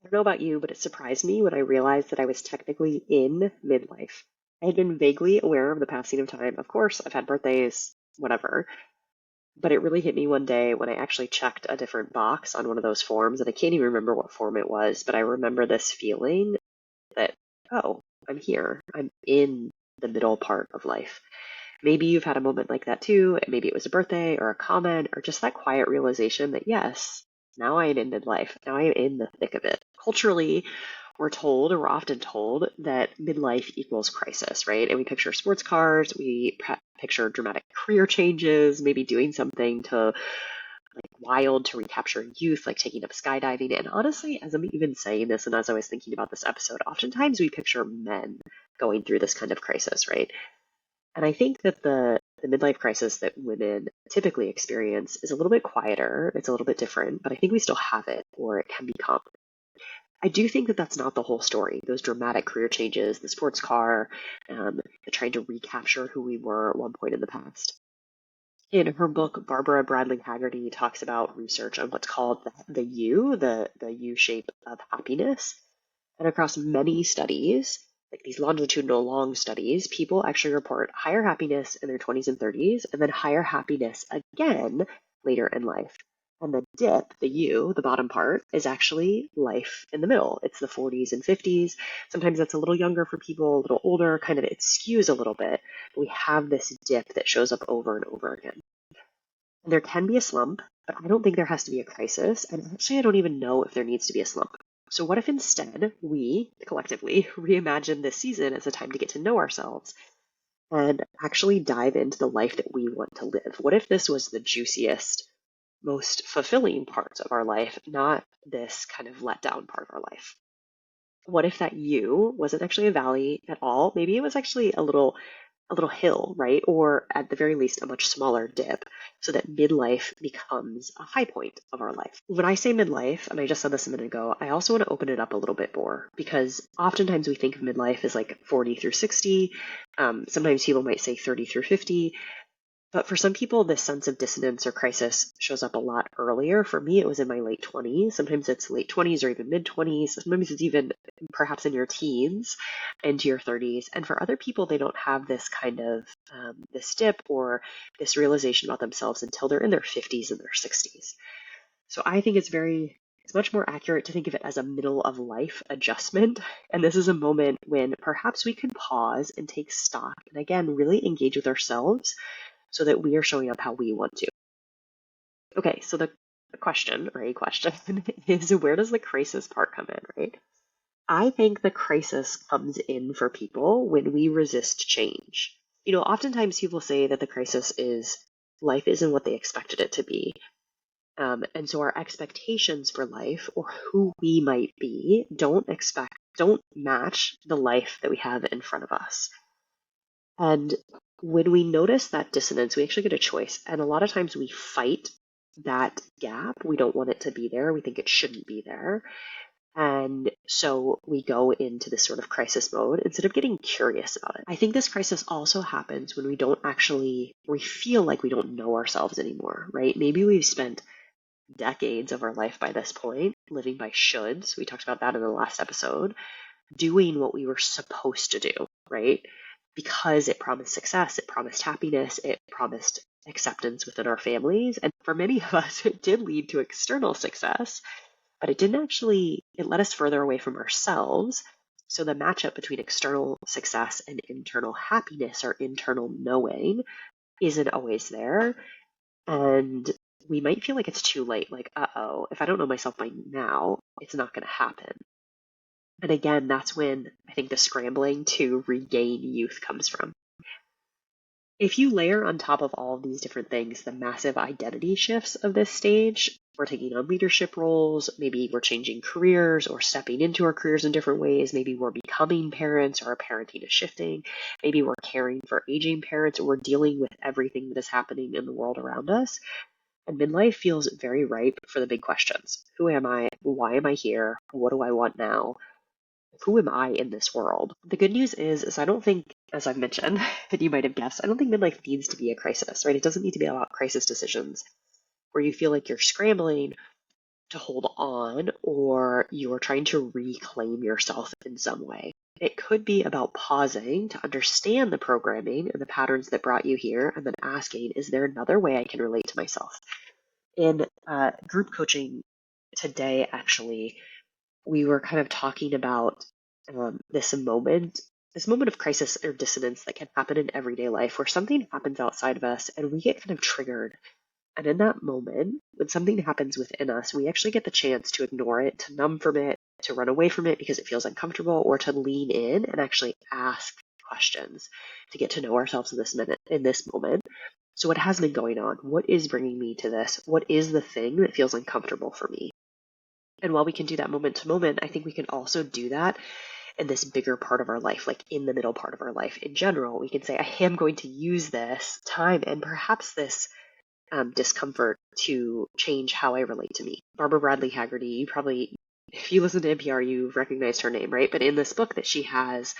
don't know about you, but it surprised me when I realized that I was technically in midlife. I had been vaguely aware of the passing of time. Of course, I've had birthdays, whatever, but it really hit me one day when I actually checked a different box on one of those forms, and I can't even remember what form it was, but I remember this feeling that, oh, I'm here. I'm in the middle part of life. Maybe you've had a moment like that too. Maybe it was a birthday or a comment or just that quiet realization that, yes, now I am in midlife. Now I am in the thick of it. Culturally, we're often told that midlife equals crisis, right? And we picture sports cars, we picture dramatic career changes, maybe doing something to like wild to recapture youth, like taking up skydiving. And honestly, as I'm even saying this and as I was thinking about this episode, oftentimes we picture men going through this kind of crisis, right? And I think that the midlife crisis that women typically experience is a little bit quieter, it's a little bit different, but I think we still have it, or it can be common. I do think that that's not the whole story. Those dramatic career changes, the sports car, the trying to recapture who we were at one point in the past. In her book, Barbara Bradley Haggerty talks about research on what's called the U shape of happiness. And across many studies, like these longitudinal long studies, people actually report higher happiness in their 20s and 30s, and then higher happiness again later in life. And the dip, the U, the bottom part, is actually life in the middle. It's the 40s and 50s. Sometimes that's a little younger for people, a little older, kind of it skews a little bit. But we have this dip that shows up over and over again. And there can be a slump, but I don't think there has to be a crisis. And actually, I don't even know if there needs to be a slump. So, what if instead we collectively reimagine this season as a time to get to know ourselves and actually dive into the life that we want to live? What if this was the juiciest, most fulfilling parts of our life, not this kind of let down part of our life? What if that you wasn't actually a valley at all? Maybe it was actually a little hill, right? Or at the very least, a much smaller dip, so that midlife becomes a high point of our life. When I say midlife, and I just said this a minute ago, I also want to open it up a little bit more because oftentimes we think of midlife as like 40 through 60. Sometimes people might say 30 through 50. But for some people, this sense of dissonance or crisis shows up a lot earlier. For me, it was in my late 20s. Sometimes it's late 20s or even mid 20s. Sometimes it's even perhaps in your teens into your 30s. And for other people, they don't have this kind of this dip or this realization about themselves until they're in their 50s and their 60s. So I think it's much more accurate to think of it as a middle of life adjustment. And this is a moment when perhaps we can pause and take stock and again, really engage with ourselves so that we are showing up how we want to. Okay, so the question, or a question, is where does the crisis part come in, right? I think the crisis comes in for people when we resist change. Oftentimes people say that the crisis is life isn't what they expected it to be. And so our expectations for life or who we might be don't match the life that we have in front of us. And when we notice that dissonance, we actually get a choice. And a lot of times we fight that gap. We don't want it to be there. We think it shouldn't be there. And so we go into this sort of crisis mode instead of getting curious about it. I think this crisis also happens when we feel like we don't know ourselves anymore, right? Maybe we've spent decades of our life by this point living by shoulds. We talked about that in the last episode, doing what we were supposed to do, right? Because it promised success, it promised happiness, it promised acceptance within our families. And for many of us, it did lead to external success, but it led us further away from ourselves. So the matchup between external success and internal happiness or internal knowing isn't always there. And we might feel like it's too late, like, if I don't know myself by now, it's not going to happen. And again, that's when I think the scrambling to regain youth comes from. If you layer on top of all of these different things the massive identity shifts of this stage, we're taking on leadership roles, maybe we're changing careers or stepping into our careers in different ways, maybe we're becoming parents or our parenting is shifting, maybe we're caring for aging parents or we're dealing with everything that is happening in the world around us. And midlife feels very ripe for the big questions. Who am I? Why am I here? What do I want now? Who am I in this world? The good news is I don't think, as I've mentioned, and you might have guessed, I don't think midlife needs to be a crisis, right? It doesn't need to be about crisis decisions where you feel like you're scrambling to hold on, or you're trying to reclaim yourself in some way. It could be about pausing to understand the programming and the patterns that brought you here, and then asking, is there another way I can relate to myself? In group coaching today, actually, we were kind of talking about this moment of crisis or dissonance that can happen in everyday life where something happens outside of us and we get kind of triggered. And in that moment, when something happens within us, we actually get the chance to ignore it, to numb from it, to run away from it because it feels uncomfortable, or to lean in and actually ask questions to get to know ourselves in this moment. So what has been going on? What is bringing me to this? What is the thing that feels uncomfortable for me? And while we can do that moment to moment, I think we can also do that in this bigger part of our life, like in the middle part of our life in general. We can say, I am going to use this time and perhaps this discomfort to change how I relate to me. Barbara Bradley Haggerty, you probably, if you listen to NPR, you've recognized her name, right? But in this book that she has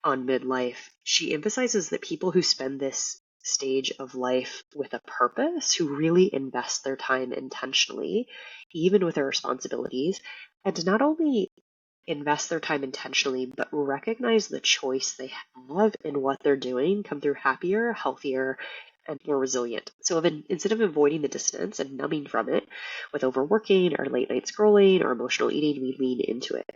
on midlife, she emphasizes that people who spend this stage of life with a purpose, who really invest their time intentionally, even with their responsibilities, and to not only invest their time intentionally, but recognize the choice they have in what they're doing, come through happier, healthier, and more resilient. So instead of avoiding the dissonance and numbing from it with overworking or late night scrolling or emotional eating, we lean into it.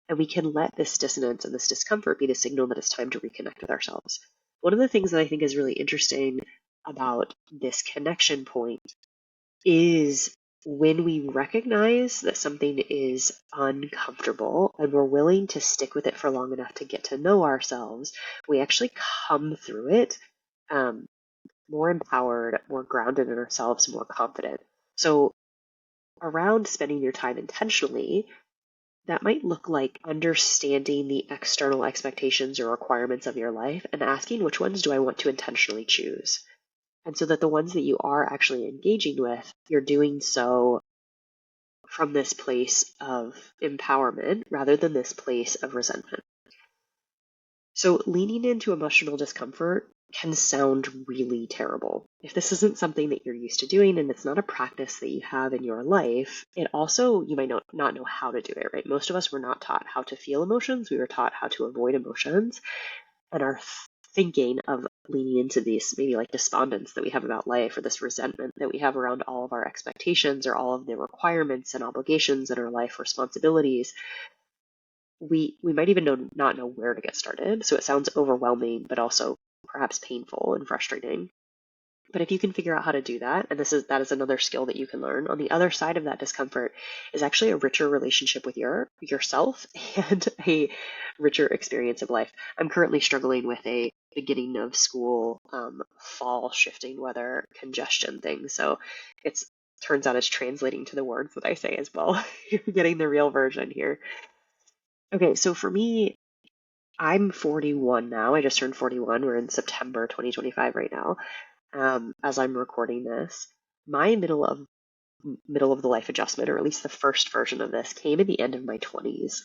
And we can let this dissonance and this discomfort be the signal that it's time to reconnect with ourselves. One of the things that I think is really interesting about this connection point is when we recognize that something is uncomfortable and we're willing to stick with it for long enough to get to know ourselves, we actually come through it more empowered, more grounded in ourselves, more confident. So around spending your time intentionally, that might look like understanding the external expectations or requirements of your life and asking, which ones do I want to intentionally choose? And so that the ones that you are actually engaging with, you're doing so from this place of empowerment rather than this place of resentment. So leaning into emotional discomfort can sound really terrible. If this isn't something that you're used to doing and it's not a practice that you have in your life, it also, you might not know how to do it, right? Most of us were not taught how to feel emotions. We were taught how to avoid emotions. And our thinking of leaning into these maybe like despondence that we have about life, or this resentment that we have around all of our expectations or all of the requirements and obligations in our life, responsibilities, we might even not know where to get started. So it sounds overwhelming, but also perhaps painful and frustrating. But if you can figure out how to do that, and that is another skill that you can learn, on the other side of that discomfort is actually a richer relationship with yourself and a richer experience of life. I'm currently struggling with a beginning of school fall shifting weather congestion thing. So it's turns out it's translating to the words that I say as well. You're getting the real version here. Okay, so for me, I'm 41 now. I just turned 41. We're in September 2025 right now. As I'm recording this, my middle of the life adjustment, or at least the first version of this, came at the end of my 20s.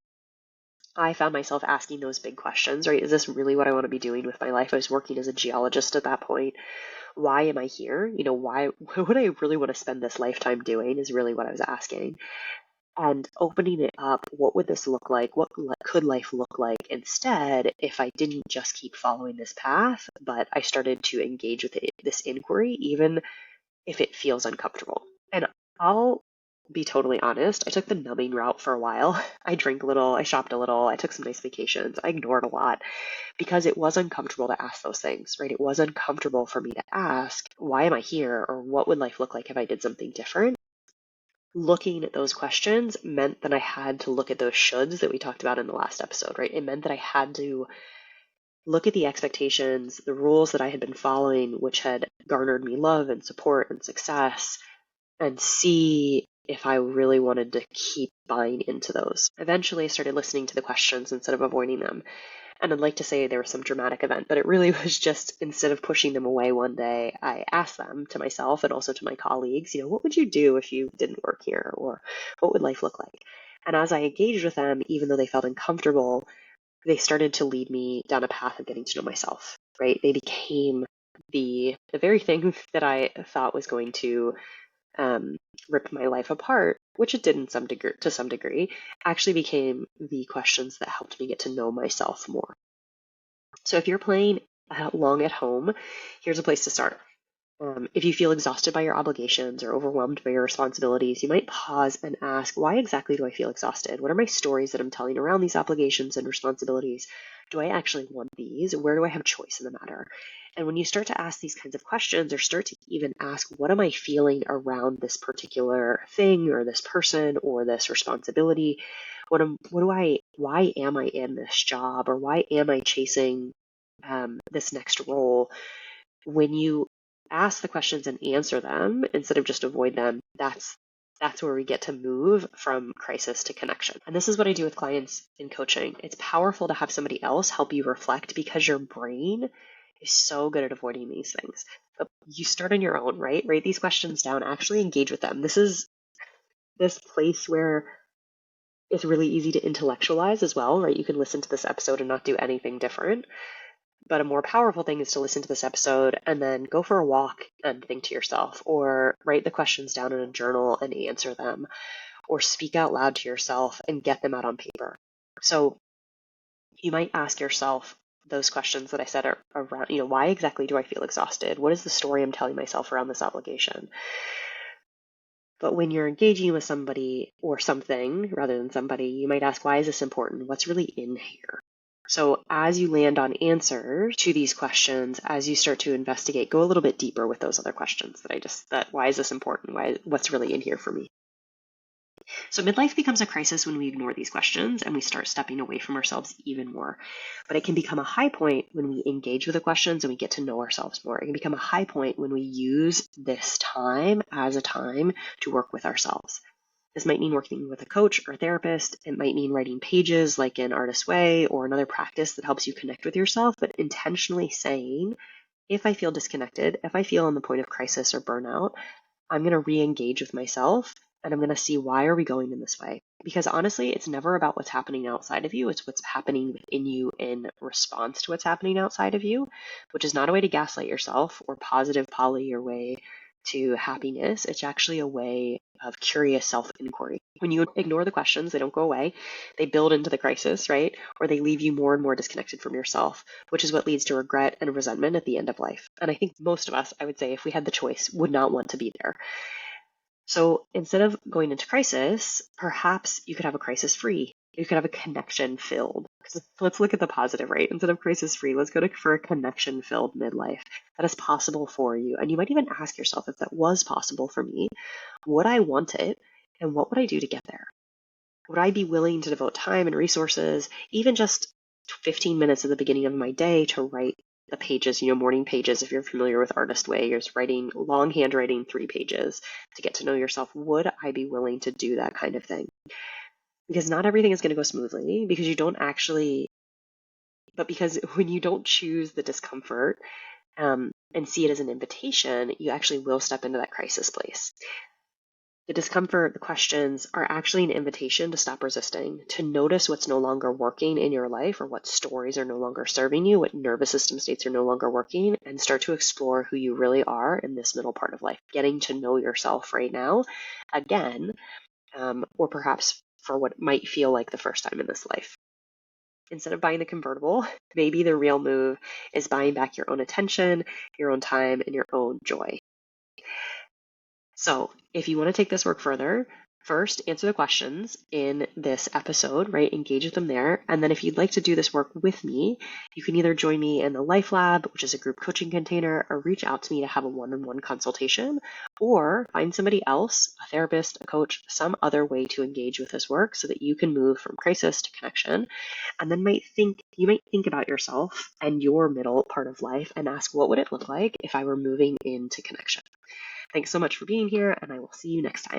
I found myself asking those big questions, right? Is this really what I want to be doing with my life? I was working as a geologist at that point. Why am I here? What would I really want to spend this lifetime doing is really what I was asking. And opening it up, what would this look like? What could life look like instead if I didn't just keep following this path, but I started to engage with this inquiry, even if it feels uncomfortable? And I'll be totally honest, I took the numbing route for a while. I drank a little, I shopped a little, I took some nice vacations, I ignored a lot because it was uncomfortable to ask those things, right? It was uncomfortable for me to ask, why am I here? Or what would life look like if I did something different? Looking at those questions meant that I had to look at those shoulds that we talked about in the last episode, right? It meant that I had to look at the expectations, the rules that I had been following, which had garnered me love and support and success, and see if I really wanted to keep buying into those. Eventually, I started listening to the questions instead of avoiding them. And I'd like to say there was some dramatic event, but it really was just, instead of pushing them away one day, I asked them to myself and also to my colleagues, what would you do if you didn't work here? Or what would life look like? And as I engaged with them, even though they felt uncomfortable, they started to lead me down a path of getting to know myself, right? They became the very thing that I thought was going to ripped my life apart, which it did to some degree, actually became the questions that helped me get to know myself more. So if you're playing along at home, here's a place to start. If you feel exhausted by your obligations or overwhelmed by your responsibilities, you might pause and ask, why exactly do I feel exhausted? What are my stories that I'm telling around these obligations and responsibilities? Do I actually want these? Where do I have choice in the matter? And when you start to ask these kinds of questions, or start to even ask, what am I feeling around this particular thing or this person or this responsibility? Why am I in this job, or why am I chasing this next role? When you ask the questions and answer them instead of just avoid them, that's where we get to move from crisis to connection. And this is what I do with clients in coaching. It's powerful to have somebody else help you reflect, because your brain is so good at avoiding these things. But you start on your own, right? Write these questions down, actually engage with them. This is this place where it's really easy to intellectualize as well, right? You can listen to this episode and not do anything different. But a more powerful thing is to listen to this episode and then go for a walk and think to yourself, or write the questions down in a journal and answer them, or speak out loud to yourself and get them out on paper. So you might ask yourself those questions that I said are around, why exactly do I feel exhausted? What is the story I'm telling myself around this obligation? But when you're engaging with somebody or something rather than somebody, you might ask, why is this important? What's really in here? So as you land on answers to these questions, as you start to investigate, go a little bit deeper with those other questions that why is this important? What's really in here for me? So midlife becomes a crisis when we ignore these questions and we start stepping away from ourselves even more. But it can become a high point when we engage with the questions and we get to know ourselves more. It can become a high point when we use this time as a time to work with ourselves. This might mean working with a coach or a therapist. It might mean writing pages like in Artist Way or another practice that helps you connect with yourself, but intentionally saying, if I feel disconnected, if I feel on the point of crisis or burnout, I'm going to re-engage with myself, and I'm going to see, why are we going in this way? Because honestly, it's never about what's happening outside of you. It's what's happening within you in response to what's happening outside of you, which is not a way to gaslight yourself or positive poly your way to happiness. It's actually a way of curious self-inquiry. When you ignore the questions, they don't go away. They build into the crisis, right? Or they leave you more and more disconnected from yourself, which is what leads to regret and resentment at the end of life. And I think most of us, I would say, if we had the choice, would not want to be there. So instead of going into crisis, perhaps you could have a crisis free. You could have a connection filled. Let's look at the positive, right? Instead of crisis free, let's go for a connection filled midlife that is possible for you. And you might even ask yourself, if that was possible for me, would I want it? And what would I do to get there? Would I be willing to devote time and resources, even just 15 minutes at the beginning of my day, to write the pages, morning pages? If you're familiar with Artist Way, you're just writing long handwriting 3 pages to get to know yourself. Would I be willing to do that kind of thing? Because not everything is going to go smoothly, because when you don't choose the discomfort and see it as an invitation, you actually will step into that crisis place. The discomfort, the questions are actually an invitation to stop resisting, to notice what's no longer working in your life, or what stories are no longer serving you, what nervous system states are no longer working, and start to explore who you really are in this middle part of life, getting to know yourself right now again, or perhaps for what might feel like the first time in this life. Instead of buying the convertible, maybe the real move is buying back your own attention, your own time, and your own joy. So if you want to take this work further, first answer the questions in this episode, right? Engage with them there. And then if you'd like to do this work with me, you can either join me in the Life Lab, which is a group coaching container, or reach out to me to have a one-on-one consultation, or find somebody else, a therapist, a coach, some other way to engage with this work so that you can move from crisis to connection. And then you might think about yourself and your middle part of life and ask, what would it look like if I were moving into connection? Thanks so much for being here, and I will see you next time.